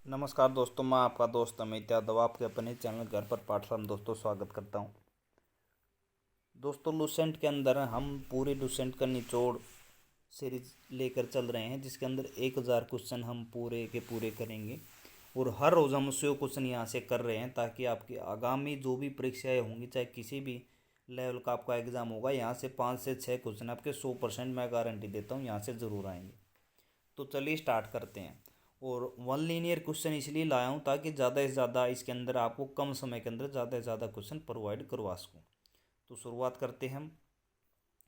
नमस्कार दोस्तों, मैं आपका दोस्त अमित यादव आपके अपने चैनल घर पर पाठशाला में दोस्तों स्वागत करता हूं। दोस्तों, लूसेंट के अंदर हम पूरी लूसेंट का निचोड़ सीरीज लेकर चल रहे हैं, जिसके अंदर 1000 क्वेश्चन हम पूरे के पूरे करेंगे और हर रोज़ हम 100 क्वेश्चन यहाँ से कर रहे हैं ताकि आपकी आगामी जो भी परीक्षाएँ होंगी, चाहे किसी भी लेवल का आपका एग्ज़ाम होगा, यहाँ से 5 से 6 क्वेश्चन आपके 100% मैं गारंटी देता हूँ यहाँ से ज़रूर आएंगे। तो चलिए स्टार्ट करते हैं। और वन लीनियर क्वेश्चन इसलिए लाया हूँ ताकि ज़्यादा से ज़्यादा इसके अंदर आपको कम समय के अंदर ज़्यादा से ज़्यादा क्वेश्चन प्रोवाइड करवा सकूँ। तो शुरुआत करते हैं हम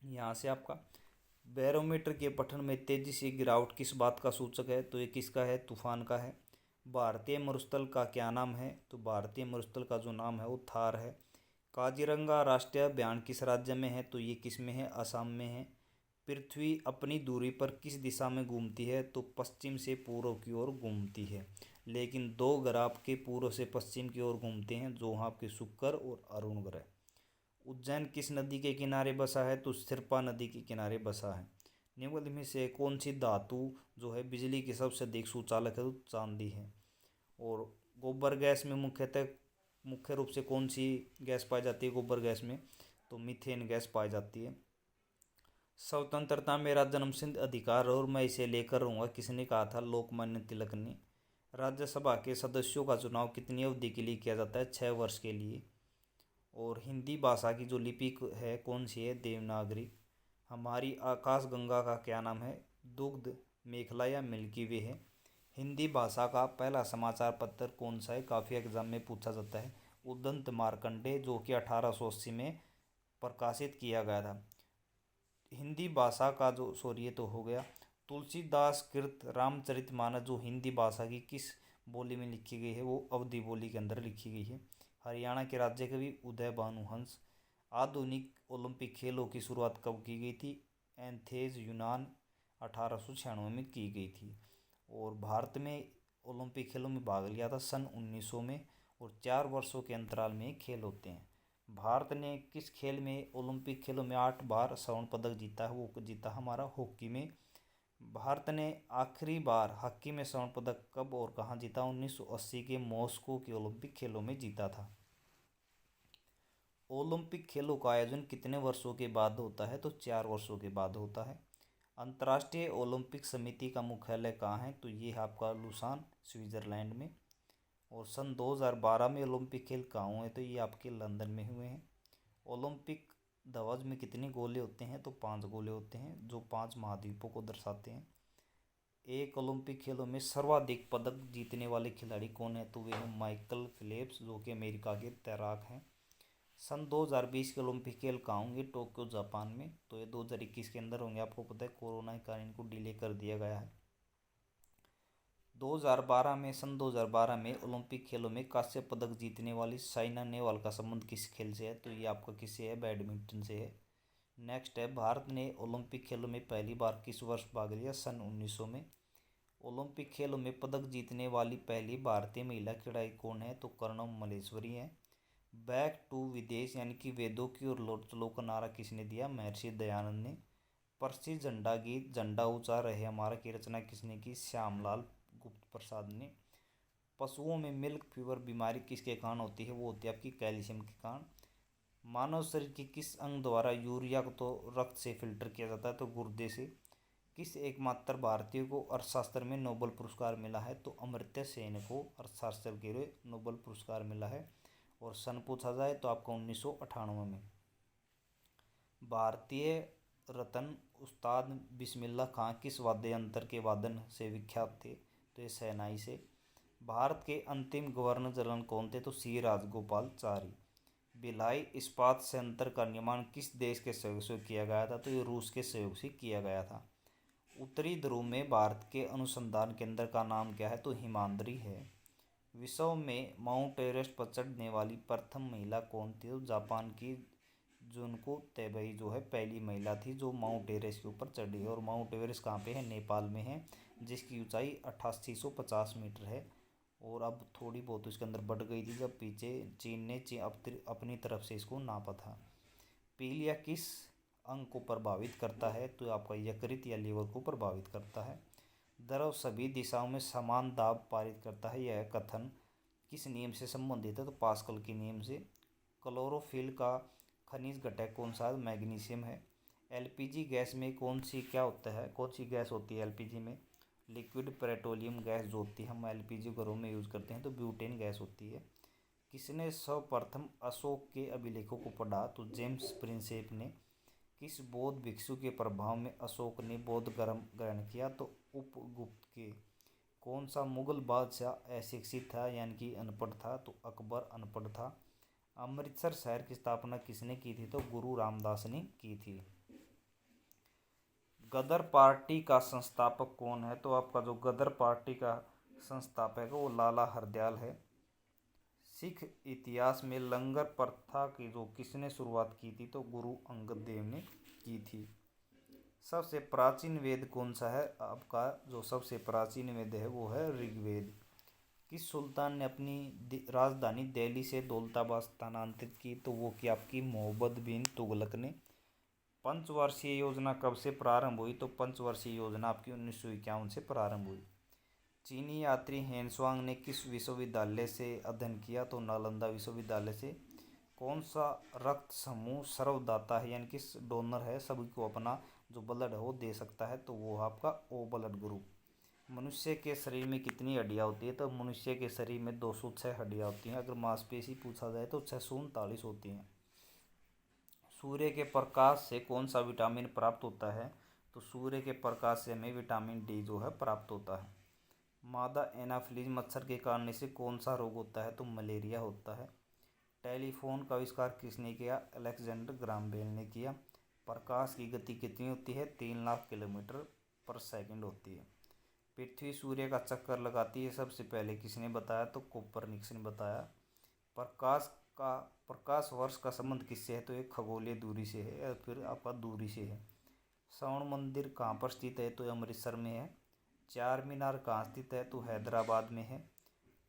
यहाँ से। आपका बैरोमीटर के पठन में तेजी से गिरावट किस बात का सूचक है? तो ये किसका है? तूफान का है। भारतीय मरुस्थल का क्या नाम है? तो भारतीय मरुस्थल का जो नाम है वो थार है। काजीरंगा राष्ट्रीय उद्यान किस राज्य में है? तो ये किस में है? असम में है। पृथ्वी अपनी दूरी पर किस दिशा में घूमती है? तो पश्चिम से पूर्व की ओर घूमती है। लेकिन दो ग्रह आपके पूर्व से पश्चिम की ओर घूमते हैं, जो वहाँ आपके शुक्र और अरुण ग्रह। उज्जैन किस नदी के किनारे बसा है? तो सिरपा नदी के किनारे बसा है। निम्नलिखित में से कौन सी धातु जो है बिजली की सबसे अधिक सुचालक है? तो चांदी है। और गोबर गैस में मुख्य रूप से कौन सी गैस पाई जाती है? गोबर गैस में तो मीथेन गैस पाई जाती है। स्वतंत्रता मेरा जन्मसिद्ध अधिकार और मैं इसे लेकर रहूँगा, किसने कहा था? लोकमान्य तिलक ने। राज्यसभा के सदस्यों का चुनाव कितनी अवधि के लिए किया जाता है? 6 वर्ष के लिए। और हिंदी भाषा की जो लिपि है कौन सी है? देवनागरी। हमारी आकाश गंगा का क्या नाम है? दुग्ध मेखला या मिल्की वे है। हिंदी भाषा का पहला समाचार पत्र कौन सा है? काफ़ी एग्जाम में पूछा जाता है। उदंत मार्कंडे, जो कि 1880 में प्रकाशित किया गया था। हिंदी भाषा का जो ये तो हो गया। तुलसीदास कृत रामचरितमानस जो हिंदी भाषा की किस बोली में लिखी गई है? वो अवधी बोली के अंदर लिखी गई है। हरियाणा के राज्य कवि उदय भानुहंस। आधुनिक ओलंपिक खेलों की शुरुआत कब की गई थी? एथेंस यूनान 1896 में की गई थी। और भारत में ओलंपिक खेलों में भाग लिया था सन 1900 में। और 4 वर्षों के अंतराल में खेल होते हैं। भारत ने किस खेल में ओलंपिक खेलों में 8 बार स्वर्ण पदक जीता है? वो जीता हमारा हॉकी में। भारत ने आखिरी बार हॉकी में स्वर्ण पदक कब और कहाँ जीता? 1980 के मॉस्को के ओलंपिक खेलों में जीता था। ओलंपिक खेलों का आयोजन कितने वर्षों के बाद होता है? तो 4 वर्षों के बाद होता है। अंतर्राष्ट्रीय ओलंपिक समिति का मुख्यालय कहाँ है? तो ये है आपका लुसान, स्विट्जरलैंड में। और सन 2012 में ओलंपिक खेल कहाँ हुए? तो ये आपके लंदन में हुए हैं। ओलंपिक ध्वज में कितने गोले होते हैं? तो 5 गोले होते हैं, जो 5 महाद्वीपों को दर्शाते हैं। एक ओलंपिक खेलों में सर्वाधिक पदक जीतने वाले खिलाड़ी कौन है? तो वे हैं माइकल फिलिप्स, जो कि अमेरिका के तैराक हैं। सन 2020 के ओलंपिक खेल कहाँ होंगे? टोक्यो, जापान में। तो ये 2021 के अंदर होंगे। आपको पता है कोरोना के कारण इनको डिले कर दिया गया है। 2012 में ओलंपिक खेलों में कांस्य पदक जीतने वाली साइना नेहवाल का संबंध किस खेल से है? तो ये आपका किससे है? बैडमिंटन से है। नेक्स्ट है, भारत ने ओलंपिक खेलों में पहली बार किस वर्ष भाग लिया? सन 1900 में। ओलंपिक खेलों में पदक जीतने वाली पहली भारतीय महिला खिलाड़ी कौन है? तो कर्णम मल्लेश्वरी है। बैक टू विदेश यानी कि वेदों की ओर लौट चलो का नारा किसने दिया? महर्षि दयानंद ने। प्रसिद्ध झंडा गीत झंडा ऊंचा रहे हमारा की रचना किसने की? श्यामलाल गुप्त प्रसाद ने। पशुओं में मिल्क फीवर बीमारी किसके कारण होती है? वो होती है आपकी कैल्शियम के कारण। मानव शरीर के किस अंग द्वारा यूरिया को तो रक्त से फिल्टर किया जाता है? तो गुर्दे से। किस एकमात्र भारतीय को अर्थशास्त्र में नोबेल पुरस्कार मिला है? तो अमर्त्य सेन को अर्थशास्त्र के लिए नोबेल पुरस्कार मिला है। और सन पूछा जाए तो आपका 1998 में। भारतीय रत्न उस्ताद बिस्मिल्लाह खां किस वाद्य यंत्र के वादन से विख्यात थे? तो ये शहनाई से। भारत के अंतिम गवर्नर जनरल कौन थे? तो सी राजगोपालचारी। भिलाई इस्पात संयंत्र का निर्माण किस देश के सहयोग से किया गया था? तो ये रूस के सहयोग से किया गया था। उत्तरी ध्रुव में भारत के अनुसंधान केंद्र का नाम क्या है? तो हिमाद्री है। विश्व में माउंट एवरेस्ट पर चढ़ने वाली प्रथम महिला कौन थी? तो जापान की जुनको तेबई जो है पहली महिला थी जो माउंट एवरेस्ट के ऊपर चढ़ी है। और माउंट एवरेस्ट कहाँ पे है? नेपाल में है, जिसकी ऊंचाई 8850 मीटर है। और अब थोड़ी बहुत इसके अंदर बढ़ गई थी जब पीछे चीन ने अपनी तरफ से इसको नापा था। पीलिया किस अंग को प्रभावित करता है? तो आपका यकृत या लीवर को प्रभावित करता है। द्रव सभी दिशाओं में समान दाब पारित करता है। यह कथन किस नियम से संबंधित है? तो पास्कल के नियम से। क्लोरोफिल का खनिज घटक कौन सा है? मैग्नीशियम है। एलपीजी गैस में कौन सी क्या होता है, कौन सी गैस होती है एलपीजी में? लिक्विड पेट्रोलियम गैस जो होती है, हम एलपीजी घरों में यूज़ करते हैं तो ब्यूटेन गैस होती है। किसने सर्वप्रथम अशोक के अभिलेखों को पढ़ा? तो जेम्स प्रिंसेप ने। किस बौद्ध भिक्षु के प्रभाव में अशोक ने बौद्ध धर्म ग्रहण किया? तो उपगुप्त के। कौन सा मुगल बादशाह अशिक्षित था यानी कि अनपढ़ था? तो अकबर अनपढ़ था। अमृतसर शहर की स्थापना किसने की थी? तो गुरु रामदास ने की थी। गदर पार्टी का संस्थापक कौन है? तो आपका जो गदर पार्टी का संस्थापक है वो लाला हरदयाल है। सिख इतिहास में लंगर प्रथा की जो किसने शुरुआत की थी? तो गुरु अंगद देव ने की थी। सबसे प्राचीन वेद कौन सा है? आपका जो सबसे प्राचीन वेद है वो है ऋग्वेद। किस सुल्तान ने अपनी राजधानी दिल्ली से दौलताबाद स्थानांतरित की? तो वो की आपकी मोहम्मद बिन तुगलक ने। पंचवर्षीय योजना कब से प्रारंभ हुई? तो पंचवर्षीय योजना आपकी 1951 से प्रारंभ हुई। चीनी यात्री हेनसुआंग ने किस विश्वविद्यालय से अध्ययन किया? तो नालंदा विश्वविद्यालय से। कौन सा रक्त समूह सर्वदाता है यानी कि डोनर है, सभी को अपना जो ब्लड है वो दे सकता है? तो वो आपका ओ ब्लड ग्रुप। मनुष्य के शरीर में कितनी हड्डियाँ होती है? तो मनुष्य के शरीर में 206 हड्डियाँ होती हैं। अगर मांसपेशी पूछा जाए तो 639 होती हैं। सूर्य के प्रकाश से कौन सा विटामिन प्राप्त होता है? तो सूर्य के प्रकाश से हमें विटामिन डी जो है प्राप्त होता है। मादा एनाफिलीज मच्छर के काटने से कौन सा रोग होता है? तो मलेरिया होता है। टेलीफोन का आविष्कार किसने किया? अलेक्जेंडर ग्राहम बेल ने किया। प्रकाश की गति कितनी होती है? 3 लाख किलोमीटर पर सेकंड होती है। पृथ्वी सूर्य का चक्कर लगाती है सबसे पहले किसने बताया? तो कोपरनिकस ने बताया। प्रकाश वर्ष का संबंध किससे है? तो एक खगोलीय दूरी से है या फिर आपका दूरी से है। स्वर्ण मंदिर कहाँ पर स्थित है? तो अमृतसर में है। चार मीनार कहाँ स्थित है? तो हैदराबाद में है।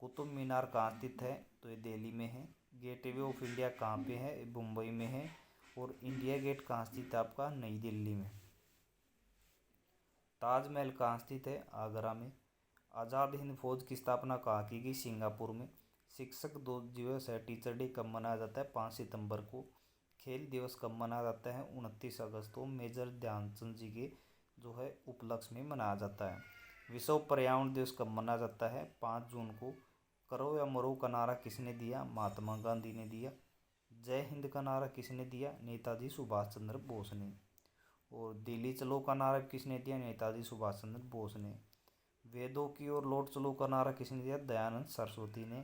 कुतुब मीनार कहाँ स्थित है? तो ये दिल्ली में है। गेटवे ऑफ इंडिया कहाँ पे है? मुंबई में है। और इंडिया गेट कहाँ स्थित है? आपका नई दिल्ली में। ताजमहल कहाँ स्थित है? आगरा में। आज़ाद हिंद फौज की स्थापना कहाँ की गई? सिंगापुर में। शिक्षक दिवस है, टीचर डे कब मनाया जाता है? 5 सितंबर को। खेल दिवस कब मनाया जाता है? 29 अगस्त को। मेजर ध्यानचंद जी के जो है उपलक्ष्य में मनाया जाता है। विश्व पर्यावरण दिवस कब मनाया जाता है? 5 जून को। करो या मरो का नारा किसने दिया? महात्मा गांधी ने दिया। जय हिंद का नारा किसने दिया? नेताजी सुभाष चंद्र बोस ने। और दिल्ली चलो का नारा किसने दिया? नेताजी सुभाष चंद्र बोस ने। वेदों की ओर लौट चलो का नारा किसने दिया? दयानंद सरस्वती ने।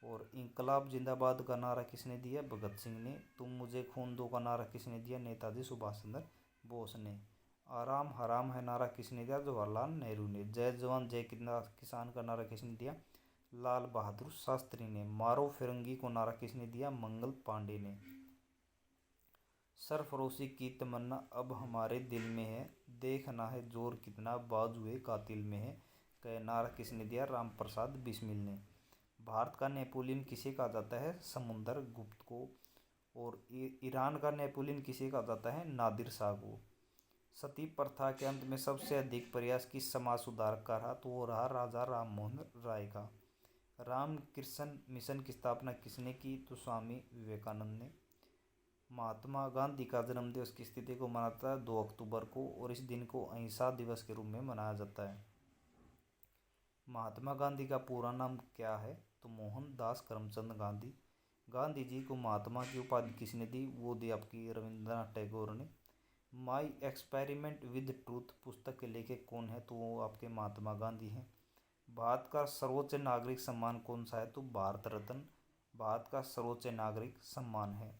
और इंकलाब जिंदाबाद का नारा किसने दिया? भगत सिंह ने। तुम मुझे खून दो का नारा किसने दिया? नेताजी सुभाष चंद्र बोस ने। आराम हराम है नारा किसने दिया? जवाहरलाल नेहरू ने। जय जवान जय किसान का नारा किसने दिया? लाल बहादुर शास्त्री ने। मारो फिरंगी को नारा किसने दिया? मंगल पांडे ने। सरफरोशी की तमन्ना अब हमारे दिल में है, देखना है जोर कितना बाजुए कातिल में है, कह नारा किसने दिया? राम प्रसाद बिस्मिल ने। भारत का नेपोलियन किसे कहा जाता है? समुद्र गुप्त को। और ईरान का नेपोलियन किसे कहा जाता है? नादिर शाह को। सती प्रथा के अंत में सबसे अधिक प्रयास किस समाज सुधारक का रहा? तो वो रहा राजा राम मोहन राय का। राम कृष्ण मिशन की स्थापना किसने की? तो स्वामी विवेकानंद ने। महात्मा गांधी का जन्मदिवस किस तिथि को मनाया जाता है? 2 अक्टूबर को। और इस दिन को अहिंसा दिवस के रूप में मनाया जाता है। महात्मा गांधी का पूरा नाम क्या है? तो मोहनदास करमचंद गांधी। गांधी जी को महात्मा की उपाधि किसने दी? वो दी आपकी रविंद्रनाथ टैगोर ने। माई एक्सपेरिमेंट विद ट्रूथ पुस्तक के लेखक कौन है? तो वो आपके महात्मा गांधी हैं। भारत का सर्वोच्च नागरिक सम्मान कौन सा है? तो भारत रत्न भारत का सर्वोच्च नागरिक सम्मान है।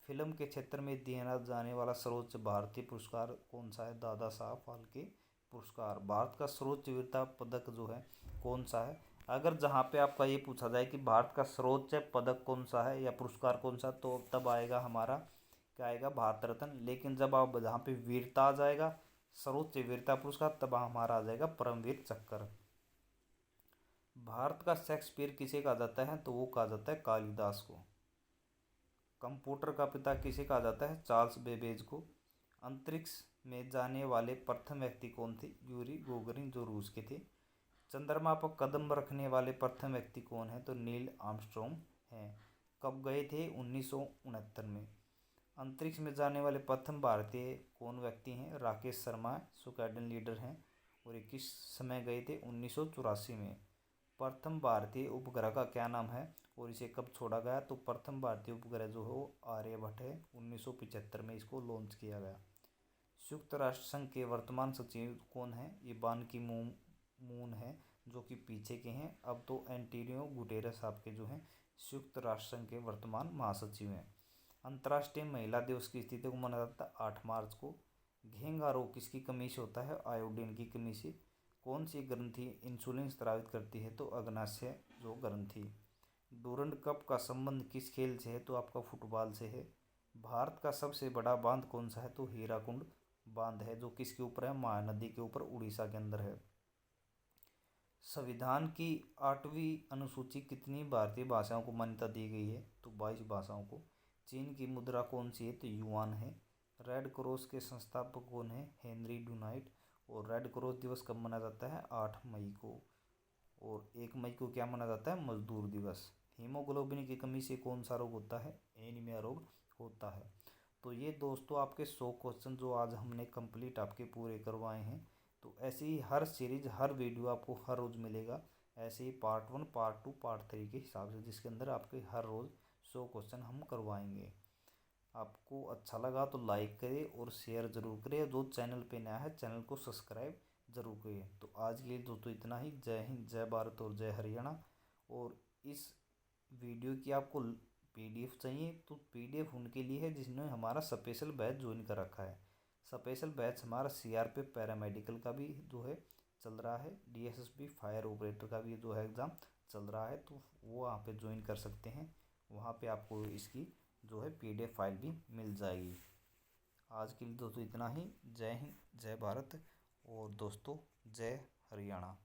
फिल्म के क्षेत्र में दिया जाने वाला सर्वोच्च भारतीय पुरस्कार कौन सा है? दादा साहब फाल्के पुरस्कार। भारत का सर्वोच्च वीरता पदक जो है कौन सा है? अगर जहाँ पे आपका ये पूछा जाए कि भारत का सर्वोच्च पदक कौन सा है या पुरस्कार कौन सा, तो तब आएगा हमारा क्या आएगा? भारत रत्न। लेकिन जब आप जहाँ पे वीरता आ जाएगा, सर्वोच्च वीरता पुरस्कार, तब हमारा आ जाएगा परमवीर चक्र। भारत का शेक्सपियर किसे कहा जाता है? तो वो कहा जाता है कालिदास को। कंप्यूटर का पिता किसे कहा जाता है? चार्ल्स बेबेज को। अंतरिक्ष में जाने वाले प्रथम व्यक्ति कौन थे? यूरी गोगरिन, जो रूस के थे। चंद्रमा पर कदम रखने वाले प्रथम व्यक्ति कौन है? तो नील आर्मस्ट्रॉन्ग हैं। कब गए थे? 1969 में। अंतरिक्ष में जाने वाले प्रथम भारतीय कौन व्यक्ति हैं? राकेश शर्मा, स्क्वाड्रन लीडर हैं। और ये किस समय गए थे? 1984 में। प्रथम भारतीय उपग्रह का क्या नाम है और इसे कब छोड़ा गया? तो प्रथम भारतीय उपग्रह जो है वो आर्यभट्ट है। 1975 में इसको लॉन्च किया गया। संयुक्त राष्ट्र संघ के वर्तमान सचिव कौन है? ये बान की मून है, जो कि पीछे के हैं। अब तो एंटोनियो गुटेरेस आपके जो हैं संयुक्त राष्ट्र संघ के वर्तमान महासचिव हैं। अंतर्राष्ट्रीय महिला दिवस की तिथि को मनाया जाता है 8 मार्च को। घेंगा रोग किसकी कमी से होता है? आयोडीन की कमी से। कौन सी ग्रंथि इंसुलिन स्रावित करती है? तो अग्नाशय जो ग्रंथि। डूरंड कप का संबंध किस खेल से है? तो आपका फुटबॉल से है। भारत का सबसे बड़ा बांध कौन सा है? तो हीराकुंड बांध है, जो किसके ऊपर है? महानदी के ऊपर, उड़ीसा के अंदर है। संविधान की 8वीं अनुसूची कितनी भारतीय भाषाओं को मान्यता दी गई है? तो 22 भाषाओं को। चीन की मुद्रा कौन सी है? तो युआन है। रेड क्रॉस के संस्थापक कौन है? हेनरी डुनाइट। और रेड क्रॉस दिवस कब मनाया जाता है? 8 मई को। और 1 मई को क्या मनाया जाता है? मजदूर दिवस। हीमोग्लोबिन की कमी से कौन सा रोग होता है? एनीमिया रोग होता है। तो ये दोस्तों आपके 100 क्वेश्चन जो आज हमने कंप्लीट आपके पूरे करवाए हैं। तो ऐसे ही हर सीरीज, हर वीडियो आपको हर रोज़ मिलेगा। ऐसे ही पार्ट 1, पार्ट 2, पार्ट 3 के हिसाब से, जिसके अंदर आपके हर रोज़ 100 क्वेश्चन हम करवाएंगे। आपको अच्छा लगा तो लाइक करें और शेयर ज़रूर करें। जो चैनल पे नया है, चैनल को सब्सक्राइब ज़रूर करें। तो आज के लिए दोस्तों इतना ही। जय हिंद, जय भारत और जय हरियाणा। और इस वीडियो की आपको PDF चाहिए तो PDF उनके लिए है जिसने हमारा स्पेशल बैच ज्वाइन कर रखा है। स्पेशल बैच हमारा CRPF पैरामेडिकल का भी जो है चल रहा है। DSSB फायर ऑपरेटर का भी जो है एग्ज़ाम चल रहा है, तो वो वहाँ पे ज्वाइन कर सकते हैं। वहाँ पे आपको इसकी जो है PDF फाइल भी मिल जाएगी। आज के लिए दोस्तों इतना ही। जय हिंद, जय भारत और दोस्तों जय हरियाणा।